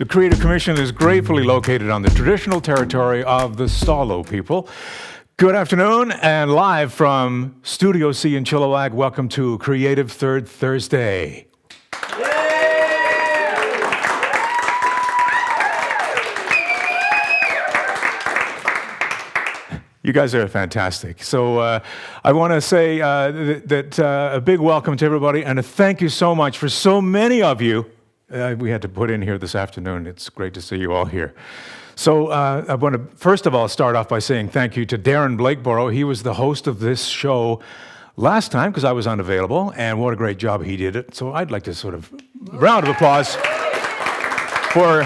The Creative Commission is gratefully located on the traditional territory of the Stalo people. Good afternoon, and live from Studio C in Chilliwack, welcome to Creative Third Thursday. You guys are fantastic. So I want to say that a big welcome to everybody and a thank you so much for so many of you we had to put in here this afternoon. It's great to see you all here. So I want to first of all start off by saying thank you to Darren Blakeborough. He was the host of this show last time because I was unavailable, and what a great job he did it. So I'd like to sort of round of applause for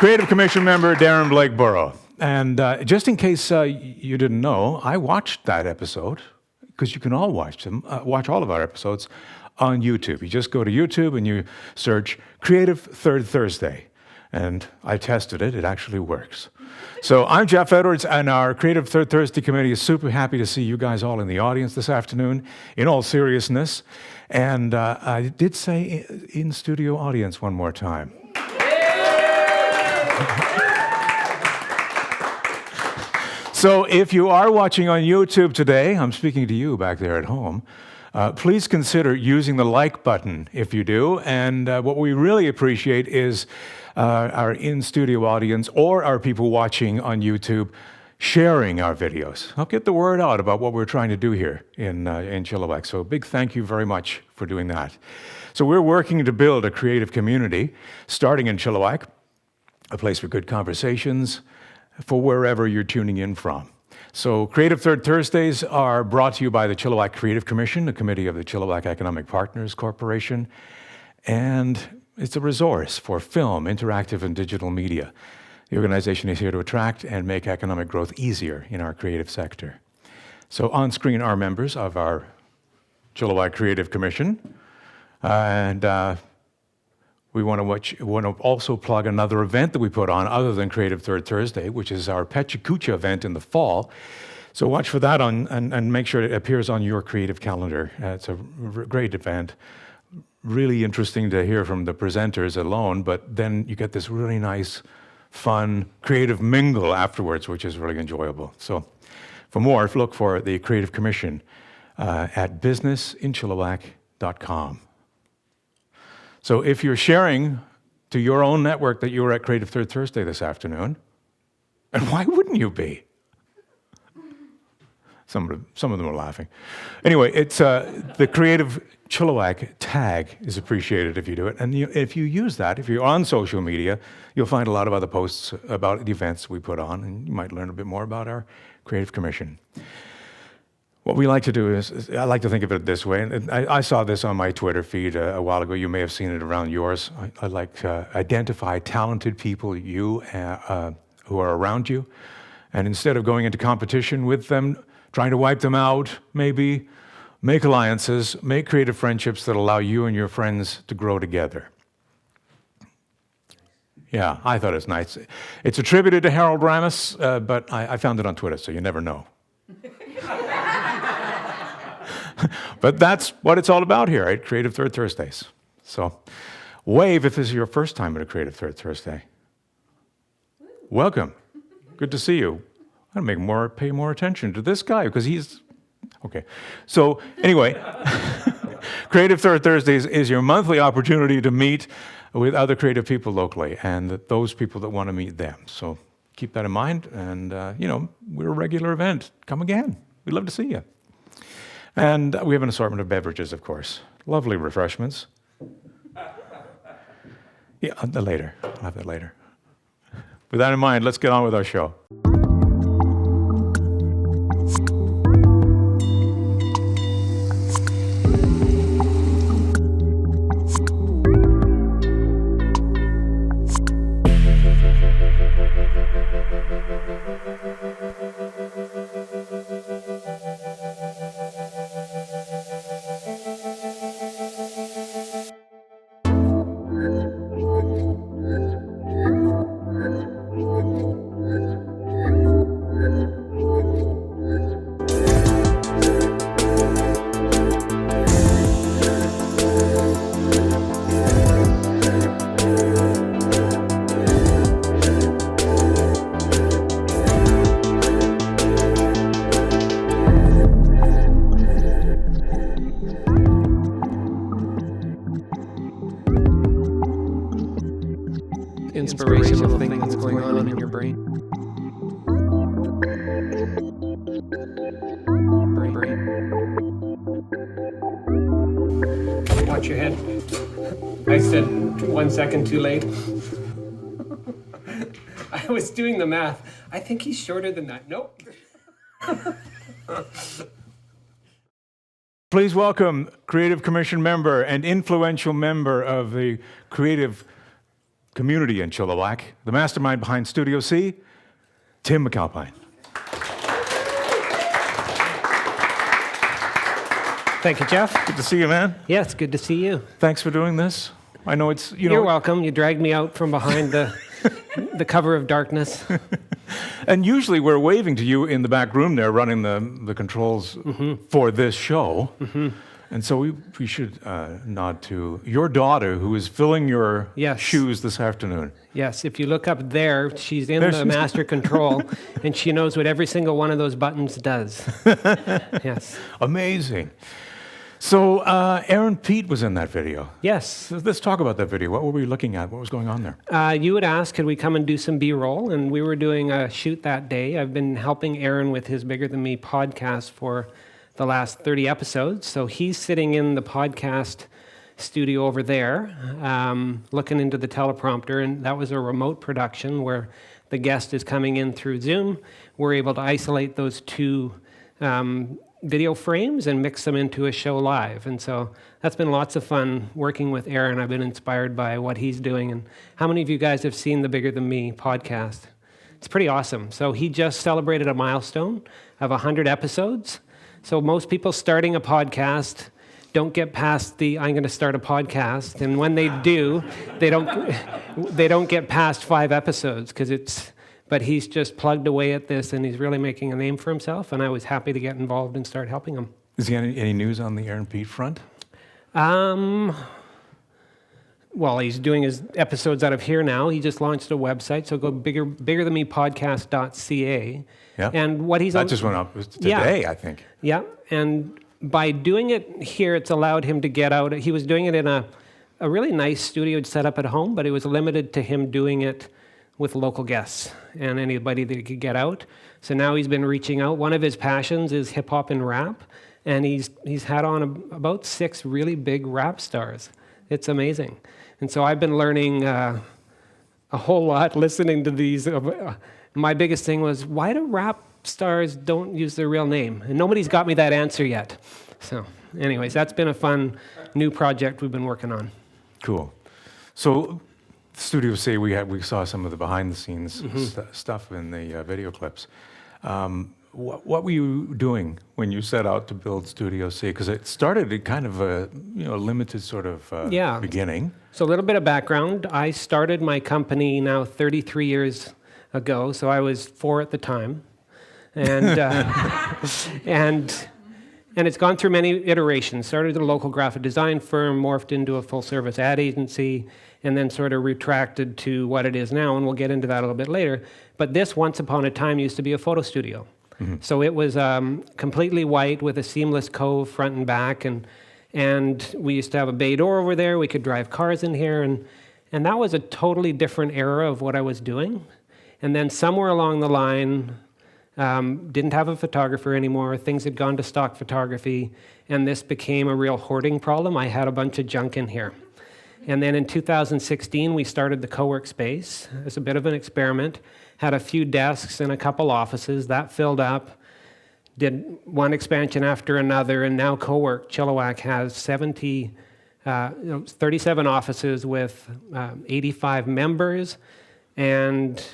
Creative Commission member Darren Blakeborough. And just in case you didn't know, I watched that episode, because you can all watch them, watch all of our episodes on YouTube. You just go to YouTube and you search Creative Third Thursday. And I tested it, it actually works. So I'm Geoff Edwards, and our Creative Third Thursday committee is super happy to see you guys all in the audience this afternoon, in all seriousness. And I did say in studio audience one more time. So if you are watching on YouTube today, I'm speaking to you back there at home, please consider using the like button if you do. And what we really appreciate is our in-studio audience or our people watching on YouTube sharing our videos. I'll get the word out about what we're trying to do here in Chilliwack. So a big thank you very much for doing that. So we're working to build a creative community starting in Chilliwack, a place for good conversations, for wherever you're tuning in from. So Creative Third Thursdays are brought to you by the Chilliwack Creative Commission, a committee of the Chilliwack Economic Partners Corporation, and it's a resource for film, interactive, and digital media. The organization is here to attract and make economic growth easier in our creative sector. So on screen are members of our Chilliwack Creative Commission, and we want to also plug another event that we put on other than Creative Third Thursday, which is our Pechakucha event in the fall. So watch for that and make sure it appears on your creative calendar. It's a great event. Really interesting to hear from the presenters alone, but then you get this really nice, fun, creative mingle afterwards, which is really enjoyable. So for more, look for the Creative Commission at businessinchilliwack.com. So if you're sharing to your own network that you were at Creative Third Thursday this afternoon, and why wouldn't you be? Some of them are laughing. Anyway, it's the Creative Chilliwack tag is appreciated if you do it. And if you use that, if you're on social media, you'll find a lot of other posts about the events we put on, and you might learn a bit more about our Creative Commission. What we like to do is, I like to think of it this way, and I saw this on my Twitter feed a while ago. You may have seen it around yours. I like to identify talented people who are around you, and instead of going into competition with them, trying to wipe them out, maybe make alliances, make creative friendships that allow you and your friends to grow together. Yeah, I thought it was nice. It's attributed to Harold Ramis, but I found it on Twitter, so you never know. But that's what it's all about here at Creative Third Thursdays. So wave if this is your first time at a Creative Third Thursday. Welcome. Good to see you. I'm going to pay more attention to this guy because he's... Okay. So anyway, Creative Third Thursdays is your monthly opportunity to meet with other creative people locally and those people that want to meet them. So keep that in mind. And, we're a regular event. Come again. We'd love to see you. And we have an assortment of beverages, of course. Lovely refreshments. Yeah, later. I'll have that later. With that in mind, let's get on with our show. inspirational thing that's going on in your brain. Watch your head. I said 1 second too late. I was doing the math. I think he's shorter than that. Nope. Please welcome Creative Commission member and influential member of the creative community in Chilliwack, the mastermind behind Studio C, Tim McAlpine. Thank you, Geoff. Good to see you, man. Yeah, it's good to see you. Thanks for doing this. I know it's, You're welcome. You dragged me out from behind the cover of darkness. And usually we're waving to you in the back room there, running the controls for this show. And so we should nod to your daughter, who is filling your shoes this afternoon. Yes, if you look up there, she's in the master control, and she knows what every single one of those buttons does. Yes. Amazing. So Aaron Pete was in that video. Yes. So let's talk about that video. What were we looking at? What was going on there? You had asked, could we come and do some B-roll? And we were doing a shoot that day. I've been helping Aaron with his Bigger Than Me podcast for the last 30 episodes. So he's sitting in the podcast studio over there, looking into the teleprompter. And that was a remote production where the guest is coming in through Zoom. We're able to isolate those two video frames and mix them into a show live. And so that's been lots of fun working with Aaron. I've been inspired by what he's doing. And how many of you guys have seen the Bigger Than Me podcast? It's pretty awesome. So he just celebrated a milestone of 100 episodes. So most people starting a podcast don't get past the I'm going to start a podcast. And when they do, they don't get past 5 episodes but he's just plugged away at this, and he's really making a name for himself, and I was happy to get involved and start helping him. Is there any news on the Aaron Pete front? Well, he's doing his episodes out of here now. He just launched a website, so go biggerthanmepodcast.ca. Yeah. And what he's... That just went up today, I think. Yeah, and by doing it here, it's allowed him to get out. He was doing it in a really nice studio set up at home, but it was limited to him doing it with local guests and anybody that he could get out. So now he's been reaching out. One of his passions is hip hop and rap, and he's had on about 6 really big rap stars. It's amazing. And so I've been learning a whole lot listening to these. My biggest thing was, why do rap stars don't use their real name? And nobody's got me that answer yet. So anyways, that's been a fun new project we've been working on. Cool. So Studio C, we saw some of the behind-the-scenes stuff in the video clips. What were you doing when you set out to build Studio C? Because it started at kind of a limited sort of beginning. So a little bit of background. I started my company now 33 years ago, so I was 4 at the time, and and it's gone through many iterations. Started at a local graphic design firm, morphed into a full-service ad agency, and then sort of retracted to what it is now, and we'll get into that a little bit later. But this, once upon a time, used to be a photo studio. So it was completely white with a seamless cove front and back, and we used to have a bay door over there. We could drive cars in here, and that was a totally different era of what I was doing. And then somewhere along the line, didn't have a photographer anymore. Things had gone to stock photography, and this became a real hoarding problem. I had a bunch of junk in here. And then in 2016, we started the Cowork space as a bit of an experiment. Had a few desks and a couple offices. That filled up. Did one expansion after another, and now Cowork Chilliwack has 37 offices with 85 members, and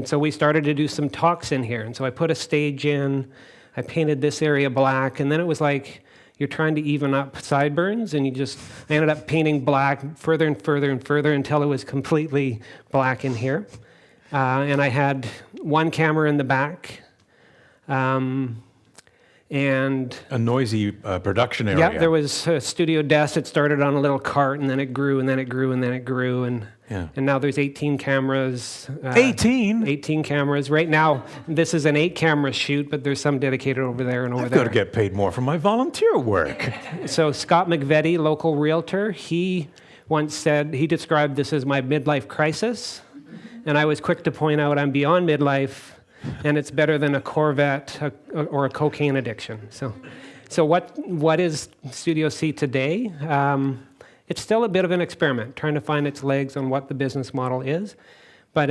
so we started to do some talks in here. And so I put a stage in. I painted this area black, and then it was like you're trying to even up sideburns, and I ended up painting black further and further and further until it was completely black in here. And I had one camera in the back, and a noisy production area. Yeah, there was a studio desk that started on a little cart, and then it grew, and then it grew, and then it grew, and now there's 18 cameras. 18? 18 cameras. Right now, this is an 8-camera shoot, but there's some dedicated over there and over there. I've got to get paid more for my volunteer work. So Scott McVetti, local realtor, he once said, he described this as my midlife crisis. And I was quick to point out I'm beyond midlife, and it's better than a Corvette or a cocaine addiction. So what is Studio C today? It's still a bit of an experiment, trying to find its legs on what the business model is. But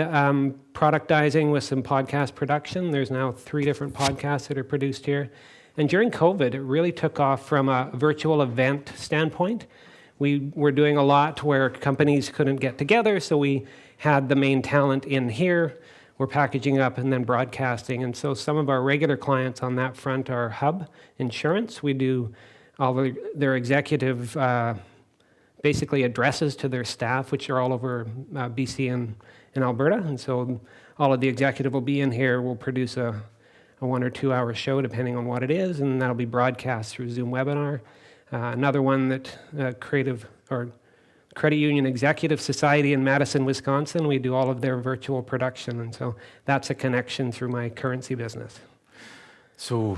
productizing with some podcast production. There's now 3 different podcasts that are produced here. And during COVID, it really took off from a virtual event standpoint. We were doing a lot where companies couldn't get together, so we had the main talent in here. We're packaging up and then broadcasting. And so some of our regular clients on that front are Hub Insurance. We do all their executive basically addresses to their staff, which are all over BC and Alberta. And so all of the executive will be in here. We'll produce a 1 or 2 hour show, depending on what it is, and that'll be broadcast through Zoom webinar. Another one that Credit Union Executive Society in Madison, Wisconsin, we do all of their virtual production, and so that's a connection through my currency business. So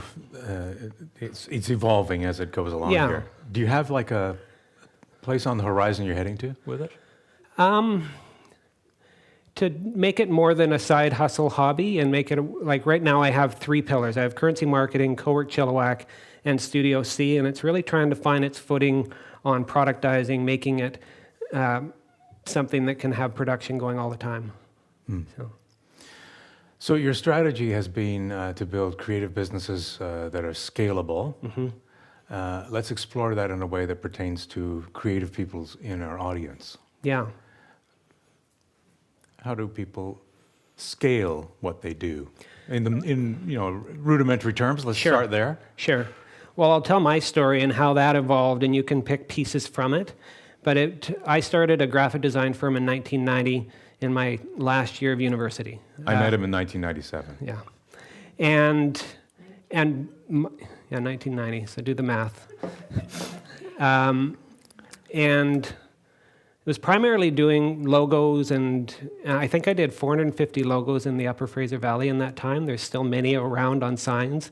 it's evolving as it goes along Yeah. here. Do you have like a place on the horizon you're heading to with it? To make it more than a side hustle hobby and make it, like right now I have 3 pillars. I have currency marketing, Cowork Chilliwack, and Studio C, and it's really trying to find its footing on productizing, making it something that can have production going all the time. So your strategy has been to build creative businesses that are scalable. Let's explore that in a way that pertains to creative people in our audience. Yeah. How do people scale what they do? In rudimentary terms, let's start there. Sure. Well, I'll tell my story and how that evolved, and you can pick pieces from it. But I started a graphic design firm in 1990 in my last year of university. I met him in 1997. Yeah. And 1990, so do the math. And it was primarily doing logos, and I think I did 450 logos in the Upper Fraser Valley in that time. There's still many around on signs.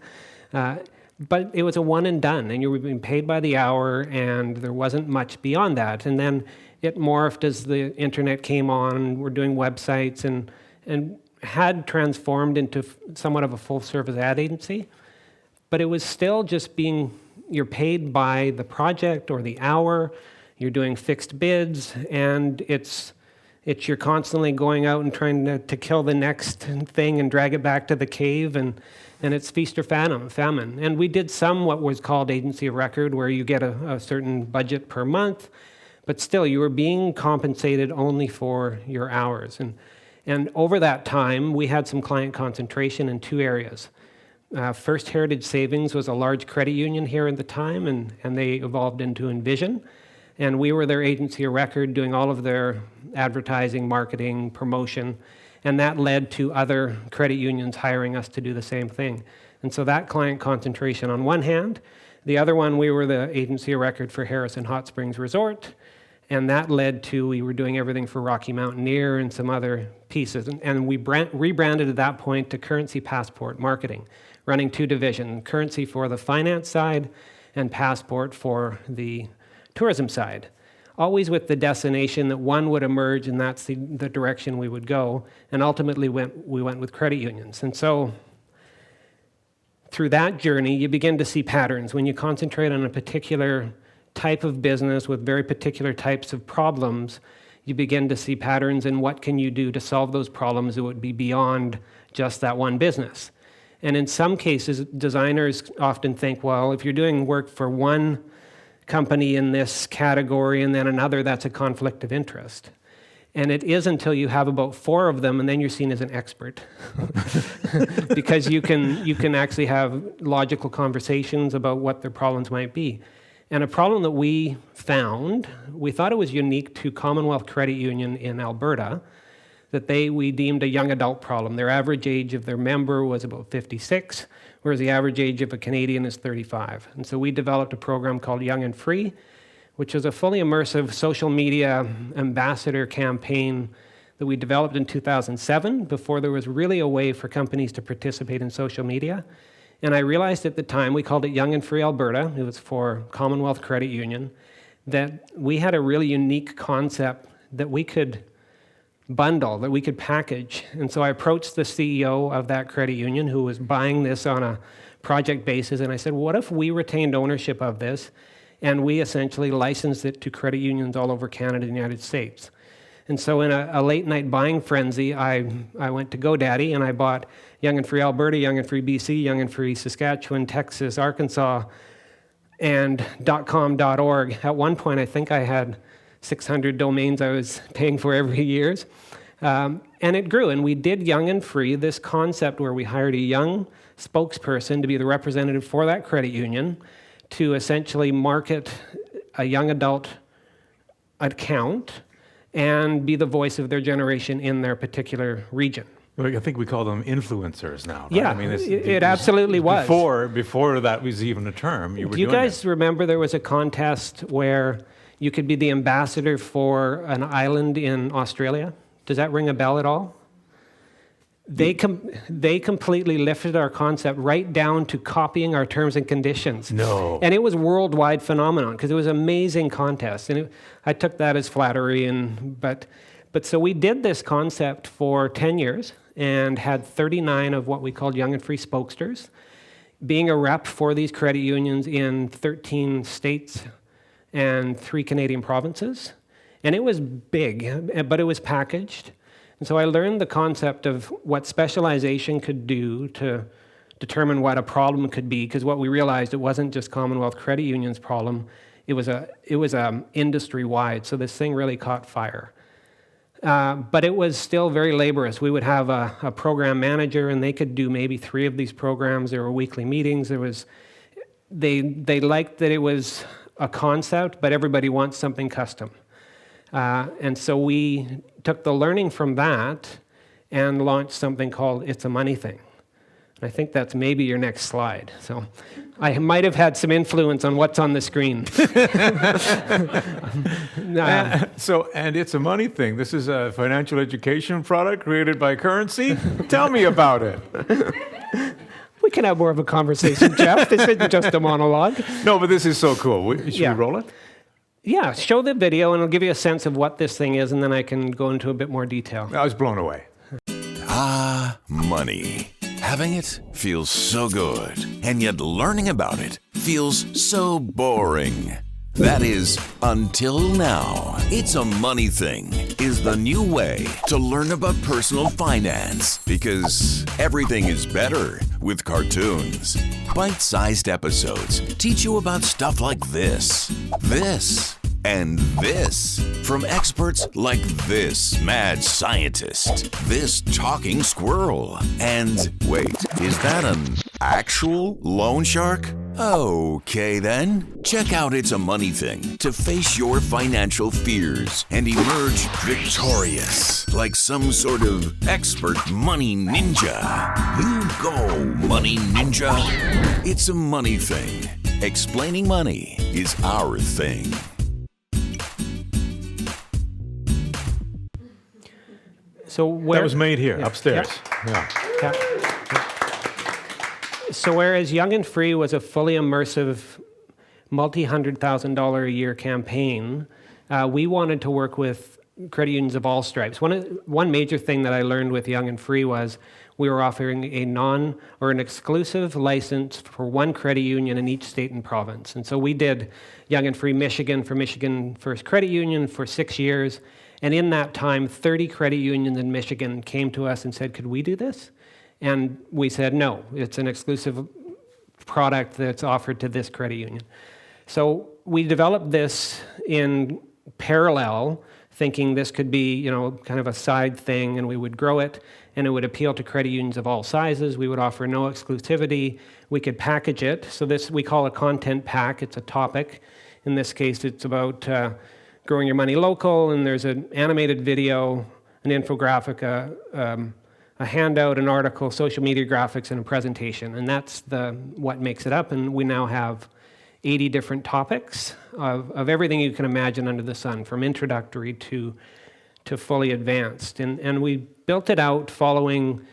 But it was a one and done, and you were being paid by the hour, and there wasn't much beyond that. And then it morphed as the internet came on. We're doing websites and had transformed into somewhat of a full-service ad agency. But it was still just you're paid by the project or the hour. You're doing fixed bids, and you're constantly going out and trying to kill the next thing and drag it back to the cave, and it's feast or famine. And we did some what was called agency of record, where you get a certain budget per month, but still you were being compensated only for your hours. And over that time, we had some client concentration in 2 areas. First Heritage Savings was a large credit union here at the time, and they evolved into Envision. And we were their agency of record, doing all of their advertising, marketing, promotion, and that led to other credit unions hiring us to do the same thing. And so that client concentration on one hand. The other one, we were the agency of record for Harrison Hot Springs Resort, and that led to, we were doing everything for Rocky Mountaineer and some other pieces. And we rebranded at that point to Currency Passport Marketing, running 2 divisions, Currency for the finance side and Passport for the tourism side, always with the destination that one would emerge, and that's the direction we would go. And ultimately, we went with credit unions. And so through that journey, you begin to see patterns. When you concentrate on a particular type of business with very particular types of problems, you begin to see patterns in what can you do to solve those problems that would be beyond just that one business. And in some cases, designers often think, well, if you're doing work for one company in this category and then another, that's a conflict of interest. And it is until you have about 4 of them, and then you're seen as an expert. Because you can actually have logical conversations about what their problems might be. And a problem that we found, we thought it was unique to Commonwealth Credit Union in Alberta, that we deemed a young adult problem. Their average age of their member was about 56, whereas the average age of a Canadian is 35. And so we developed a program called Young and Free, which was a fully immersive social media ambassador campaign that we developed in 2007, before there was really a way for companies to participate in social media. And I realized at the time, we called it Young and Free Alberta, it was for Commonwealth Credit Union, that we had a really unique concept that we could bundle that we could package. And so I approached the CEO of that credit union who was buying this on a project basis, and I said, what if we retained ownership of this and we essentially licensed it to credit unions all over Canada and the United States? And so in a late night buying frenzy, I went to GoDaddy and I bought Young and Free Alberta, Young and Free BC, Young and Free Saskatchewan, Texas, Arkansas, and .com.org. At one point, I think I had 600 domains I was paying for every year. And it grew, and we did Young and Free, this concept where we hired a young spokesperson to be the representative for that credit union to essentially market a young adult account and be the voice of their generation in their particular region. I think we call them influencers now, right? Yeah, I mean, it absolutely was. Before that was even a term, you were Do you doing guys remember there was a contest where you could be the ambassador for an island in Australia? Does that ring a bell at all? They completely lifted our concept right down to copying our terms and conditions. No. And it was a worldwide phenomenon because it was an amazing contest. And I took that as flattery. But so we did this concept for 10 years and had 39 of what we called Young and Free spokesters, being a rep for these credit unions in 13 states and 3 Canadian provinces. And it was big, but it was packaged. And so I learned the concept of what specialization could do to determine what a problem could be, because what we realized, it wasn't just Commonwealth Credit Union's problem, it was industry-wide. So this thing really caught fire. But it was still very laborious. We would have a program manager, and they could do maybe 3 of these programs. There were weekly meetings. They liked that it was a concept, but everybody wants something custom. And so we took the learning from that and launched something called It's a Money Thing. And I think that's maybe your next slide. So I might have had some influence on what's on the screen. And It's a Money Thing. This is a financial education product created by Currency. Tell me about it. We can have more of a conversation, Geoff. This isn't just a monologue. No, but this is so cool. Should we roll it? Yeah, show the video and it'll give you a sense of what this thing is, and then I can go into a bit more detail. I was blown away. Money. Having it feels so good, and yet learning about it feels so boring. That is, until now. It's a Money Thing is the new way to learn about personal finance, because everything is better with cartoons. Bite-sized episodes teach you about stuff like this, and this from experts like this mad scientist, this talking squirrel, and wait, is that an actual loan shark? Okay then, check out It's a Money Thing to face your financial fears and emerge victorious like some sort of expert money ninja. You go, money ninja. It's a Money Thing. Explaining money is our thing. So That was made here, upstairs. Yeah. So whereas Young and Free was a fully immersive, multi-$100,000 a year campaign, we wanted to work with credit unions of all stripes. One major thing that I learned with Young and Free was we were offering an exclusive license for one credit union in each state and province. And so we did Young and Free Michigan for Michigan First Credit Union for 6 years. And in that time, 30 credit unions in Michigan came to us and said, could we do this? And we said, no, it's an exclusive product that's offered to this credit union. So we developed this in parallel, thinking this could be, kind of a side thing, and we would grow it, and it would appeal to credit unions of all sizes. We would offer no exclusivity. We could package it. So this we call a content pack. It's a topic. In this case, it's about growing your money local, and there's an animated video, an infographic, a handout, an article, social media graphics, and a presentation. And that's what makes it up. And we now have 80 different topics of everything you can imagine under the sun, from introductory to fully advanced. And we built it out following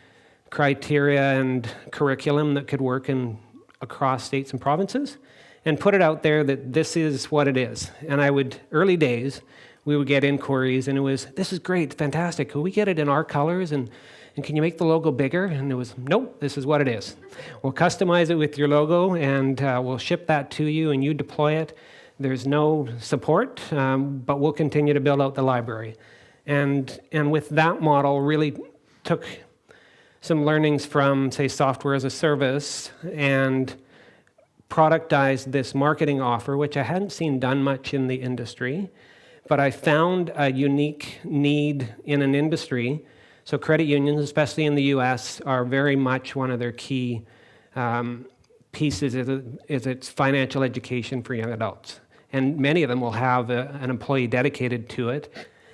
criteria and curriculum that could work across states and provinces, and put it out there that this is what it is. And early days, we would get inquiries, and it was, this is great, fantastic. Could we get it in our colors, and can you make the logo bigger? And it was, nope, this is what it is. We'll customize it with your logo, and we'll ship that to you, and you deploy it. There's no support, but we'll continue to build out the library. And with that model, really took some learnings from, say, software as a service, and productized this marketing offer, which I hadn't seen done much in the industry, but I found a unique need in an industry. So credit unions, especially in the US, are very much one of their key pieces is its financial education for young adults. And many of them will have an employee dedicated to it.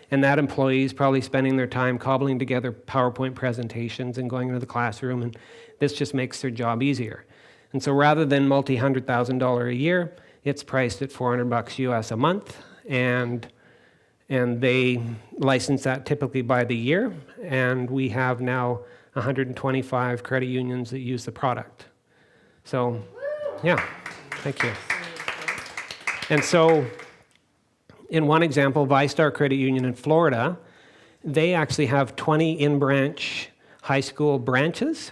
And that employee is probably spending their time cobbling together PowerPoint presentations and going into the classroom, and this just makes their job easier. And so rather than multi-$100,000 a year, it's priced at $400 US a month, and they license that typically by the year, and we have now 125 credit unions that use the product. So, yeah, thank you. And so, in one example, ViStar Credit Union in Florida, they actually have 20 in-branch high school branches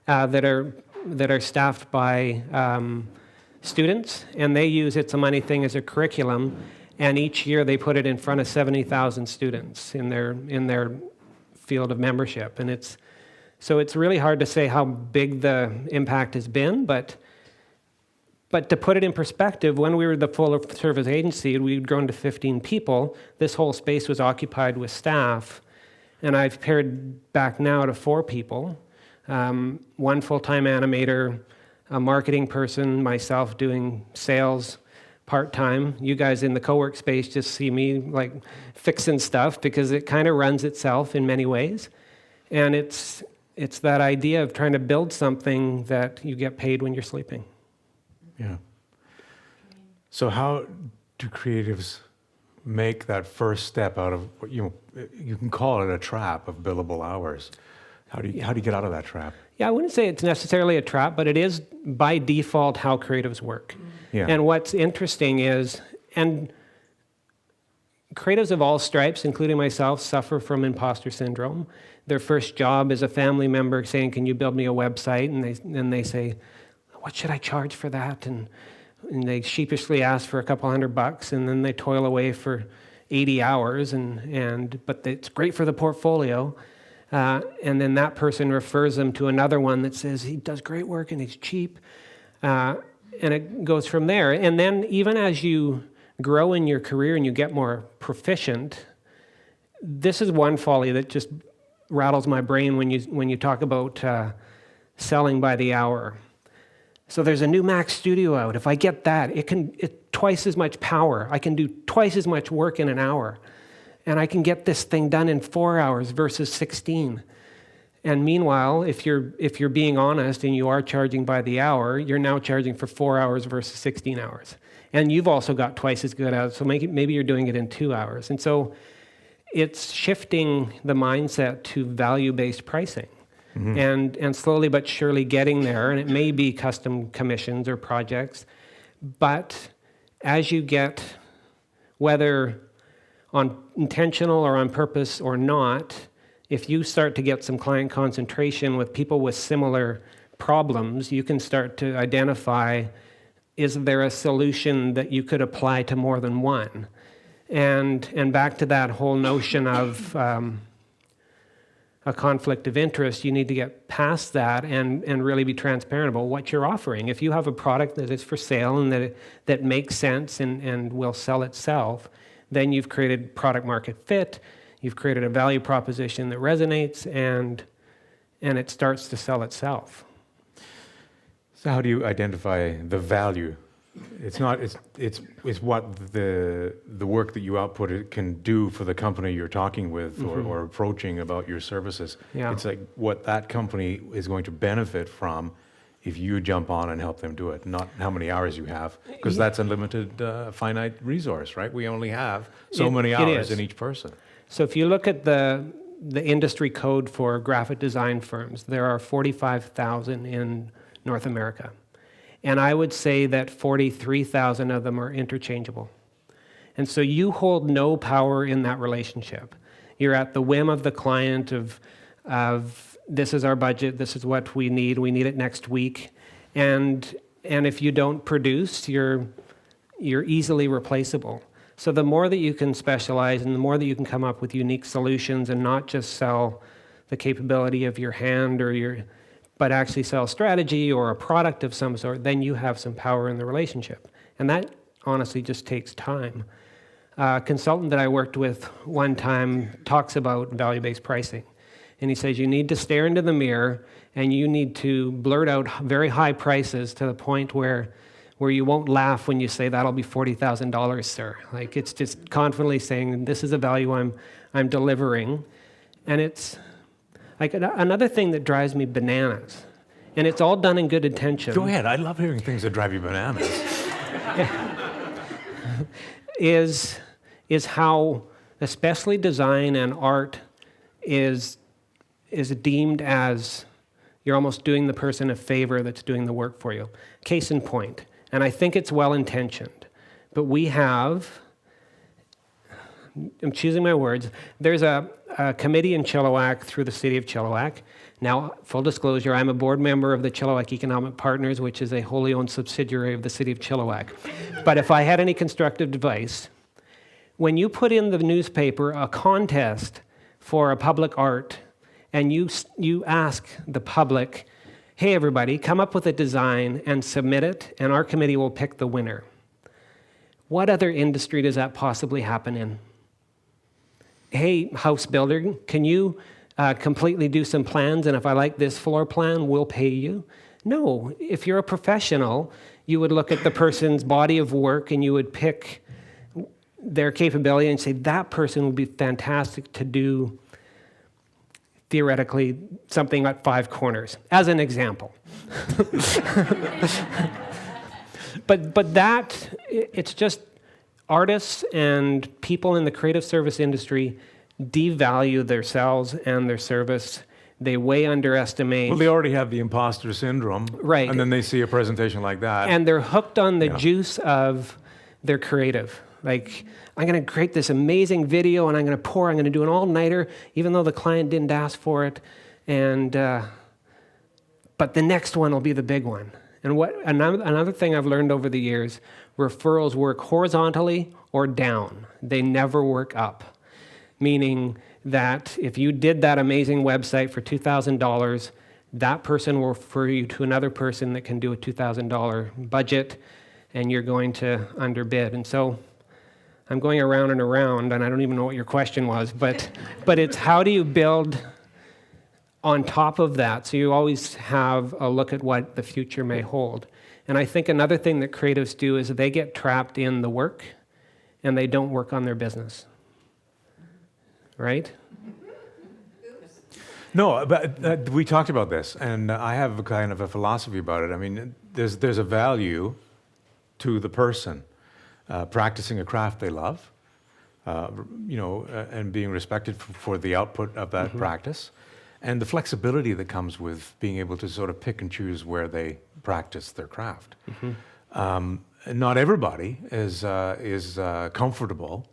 that are staffed by students, and they use It's a Money Thing as a curriculum, and each year they put it in front of 70,000 students in their field of membership. And it's really hard to say how big the impact has been, but to put it in perspective, when we were the full-service agency, we'd grown to 15 people. This whole space was occupied with staff, and I've pared back now to 4 people. One full-time animator, a marketing person, myself doing sales part-time. You guys in the Cowork space just see me like fixing stuff because it kind of runs itself in many ways. And it's that idea of trying to build something that you get paid when you're sleeping. Yeah. So how do creatives make that first step out of what you can call it a trap of billable hours? How do you get out of that trap? Yeah, I wouldn't say it's necessarily a trap, but it is by default how creatives work. Yeah. And what's interesting is, and creatives of all stripes, including myself, suffer from imposter syndrome. Their first job is a family member saying, "Can you build me a website?" And they say, "What should I charge for that?" And they sheepishly ask for a couple $100, and then they toil away for 80 hours, but it's great for the portfolio. And then that person refers them to another one that says he does great work and he's cheap. And it goes from there. And then even as you grow in your career and you get more proficient, this is one folly that just rattles my brain when you talk about selling by the hour. So there's a new Mac Studio out. If I get that, it's twice as much power. I can do twice as much work in an hour. And I can get this thing done in 4 hours versus 16. And meanwhile, if you're being honest and you are charging by the hour, you're now charging for 4 hours versus 16 hours. And you've also got twice as good at it, so maybe you're doing it in 2 hours. And so it's shifting the mindset to value-based pricing. Mm-hmm. And slowly but surely getting there, and it may be custom commissions or projects, but as you get, whether on intentional or on purpose or not, if you start to get some client concentration with people with similar problems, you can start to identify, is there a solution that you could apply to more than one? And back to that whole notion of a conflict of interest, you need to get past that and really be transparent about what you're offering. If you have a product that is for sale and that makes sense and will sell itself, then you've created product market fit, you've created a value proposition that resonates, and it starts to sell itself. So how do you identify the value? It's what the work that you output can do for the company you're talking with, mm-hmm. or approaching about your services. Yeah. It's like what that company is going to benefit from if you jump on and help them do it, not how many hours you have, because that's a limited, finite resource, right? We only have so many hours in each person. So if you look at the industry code for graphic design firms, there are 45,000 in North America. And I would say that 43,000 of them are interchangeable. And so you hold no power in that relationship. You're at the whim of the client of this is our budget, this is what we need it next week. And if you don't produce, you're easily replaceable. So the more that you can specialize and the more that you can come up with unique solutions and not just sell the capability of your hand but actually sell strategy or a product of some sort, then you have some power in the relationship. And that honestly just takes time. A consultant that I worked with one time talks about value-based pricing. And he says you need to stare into the mirror and you need to blurt out very high prices to the point where you won't laugh when you say that'll be $40,000, sir. Like, it's just confidently saying this is a value I'm delivering. And it's like another thing that drives me bananas. And it's all done in good intention. Go ahead. I love hearing things that drive you bananas. is how especially design and art is deemed as you're almost doing the person a favor that's doing the work for you. Case in point, and I think it's well-intentioned, but we have, I'm choosing my words, there's a committee in Chilliwack through the city of Chilliwack. Now, full disclosure, I'm a board member of the Chilliwack Economic Partners, which is a wholly owned subsidiary of the city of Chilliwack. But if I had any constructive advice, when you put in the newspaper a contest for a public art, and you ask the public, hey everybody, come up with a design and submit it, and our committee will pick the winner. What other industry does that possibly happen in? Hey, house builder, can you completely do some plans, and if I like this floor plan, we'll pay you? No, if you're a professional, you would look at the person's body of work and you would pick their capability and say, that person would be fantastic to do theoretically something at 5 corners, as an example. But that, it's just artists and people in the creative service industry devalue themselves and their service. They way underestimate. Well, they already have the imposter syndrome. Right. And then they see a presentation like that. And they're hooked on the juice of their creative. Like, I'm going to create this amazing video and I'm going to do an all-nighter, even though the client didn't ask for it. And but the next one will be the big one. And another thing I've learned over the years, referrals work horizontally or down. They never work up. Meaning that if you did that amazing website for $2,000, that person will refer you to another person that can do a $2,000 budget, and you're going to underbid. And so I'm going around and around, and I don't even know what your question was, but it's how do you build on top of that so you always have a look at what the future may hold. And I think another thing that creatives do is they get trapped in the work, and they don't work on their business. Right? No, but we talked about this, and I have a kind of a philosophy about it. I mean, there's a value to the person practicing a craft they love, and being respected for the output of that practice, and the flexibility that comes with being able to sort of pick and choose where they practice their craft. Not everybody is comfortable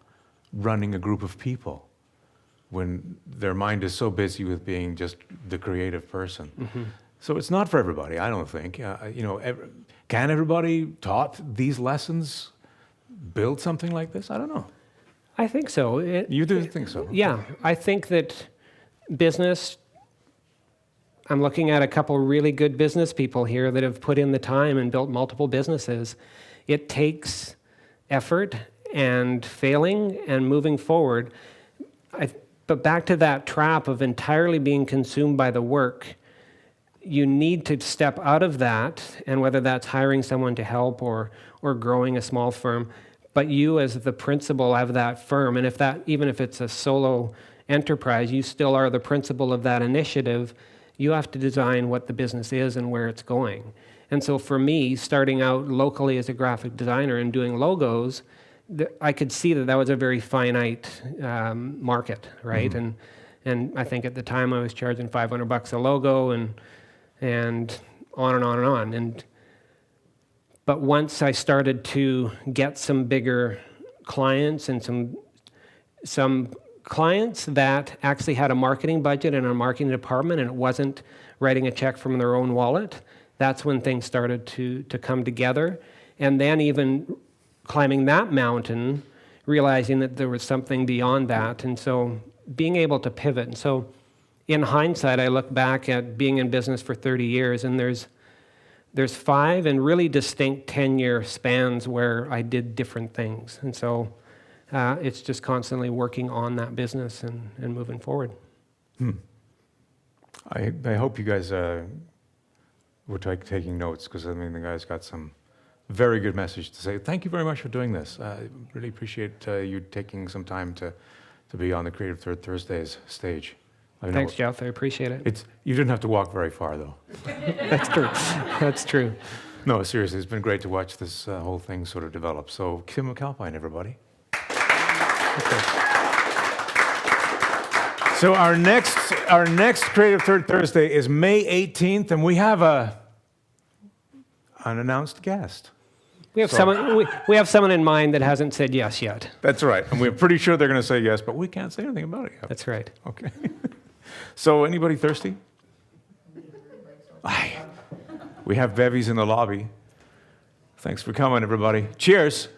running a group of people when their mind is so busy with being just the creative person. So it's not for everybody, I don't think. Can everybody taught these lessons build something like this? I don't know. I think so. You do think so? Yeah, I think that business, I'm looking at a couple really good business people here that have put in the time and built multiple businesses. It takes effort and failing and moving forward. But back to that trap of entirely being consumed by the work, you need to step out of that, and whether that's hiring someone to help or growing a small firm, but you as the principal of that firm, and even if it's a solo enterprise, you still are the principal of that initiative. You have to design what the business is and where it's going. And so for me, starting out locally as a graphic designer and doing logos, I could see that was a very finite market, right? And I think at the time I was charging $500 a logo, and on and on and on. But once I started to get some bigger clients and some clients that actually had a marketing budget and a marketing department, and it wasn't writing a check from their own wallet. That's when things started to come together. And then even climbing that mountain, realizing that there was something beyond that. And so being able to pivot. And so in hindsight, I look back at being in business for 30 years, and there's 5 and really distinct 10-year spans where I did different things. And so it's just constantly working on that business and moving forward. I hope you guys were taking notes, because I mean the guys got some very good message to say. Thank you very much for doing this. I really appreciate you taking some time to be on the Creative Third Thursdays stage. Thanks, Geoff. I appreciate it. You didn't have to walk very far, though. That's true. That's true. No, seriously, it's been great to watch this whole thing sort of develop. So, Tim McAlpine, everybody. Okay. So our next Creative Third Thursday is May 18th, and we have an unannounced guest. We have someone in mind that hasn't said yes yet. That's right, and we're pretty sure they're going to say yes, but we can't say anything about it yet. That's right. Okay. So, anybody thirsty? We have bevies in the lobby. Thanks for coming, everybody. Cheers.